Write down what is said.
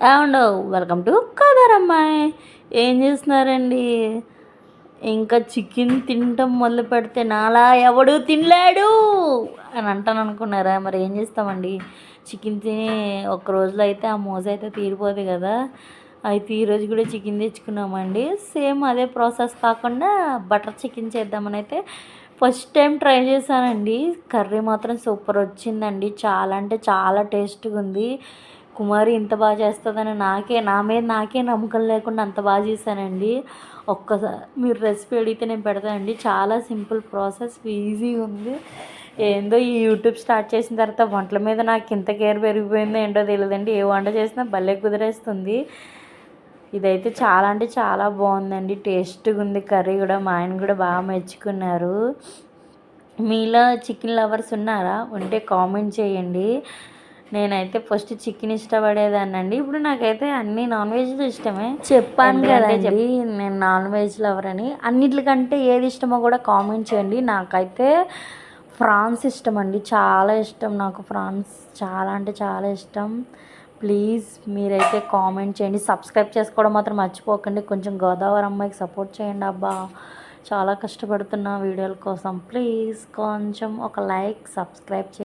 ఏమండో welcome to కదరమ్మాయి. ఏం చేస్తున్నారండి? ఇంకా చికెన్ తినటం మొదలు పెడితే నాలా ఎవడు తినలేడు అని అంటాను అనుకున్నారా? మరి ఏం చేస్తామండి, చికెన్ తిని ఒక్క రోజులో అయితే ఆ మోజు అయితే తీరిపోదు కదా. అయితే ఈరోజు కూడా చికెన్ తెచ్చుకున్నామండి. సేమ్ అదే ప్రాసెస్ కాకుండా బటర్ చికెన్ చేద్దామని అయితే ఫస్ట్ టైం ట్రై చేశానండి. కర్రీ మాత్రం సూపర్ వచ్చిందండి. చాలా అంటే చాలా టేస్ట్గా ఉంది. కుమారి ఇంత బాగా చేస్తుందని నా మీద నాకే నమ్మకం లేకుండా అంత బాగా చేశానండి. ఒక్కసారి మీరు రెసిపీ అడిగితే నేను పెడతానండి. చాలా సింపుల్ ప్రాసెస్, ఈజీగా ఉంది. ఏందో ఈ యూట్యూబ్ స్టార్ట్ చేసిన తర్వాత వంటల మీద నాకు ఇంత కేర్ పెరిగిపోయిందో ఏంటో తెలియదండి. ఏ వంట చేసినా భలే కుదిరేస్తుంది. ఇదైతే చాలా అంటే చాలా బాగుందండి. టేస్ట్గా ఉంది కర్రీ కూడా. మా ఆయన కూడా బాగా మెచ్చుకున్నారు. మీలో చికెన్ లవర్స్ ఉన్నారా? ఉంటే కామెంట్ చేయండి. నేనైతే ఫస్ట్ చికెన్ ఇష్టపడేదాన్నండి. ఇప్పుడు నాకైతే అన్ని నాన్ వెజ్లు ఇష్టమే. చెప్పాను కదండి నేను నాన్ వెజ్ లవర్ అని. అన్నిటికంటే ఏది ఇష్టమో కూడా కామెంట్ చేయండి. నాకైతే ఫ్రాన్స్ ఇష్టం అండి, చాలా ఇష్టం నాకు. ఫ్రాన్స్ చాలా అంటే చాలా ఇష్టం. ప్లీజ్ మీరైతే కామెంట్ చేయండి. సబ్స్క్రైబ్ చేసుకోవడం మాత్రం మర్చిపోకండి. కొంచెం గోదావరి అమ్మాయికి సపోర్ట్ చేయండి. అబ్బా చాలా కష్టపడుతున్నా వీడియోల కోసం. ప్లీజ్ కొంచెం ఒక లైక్, సబ్స్క్రైబ్ చేయండి.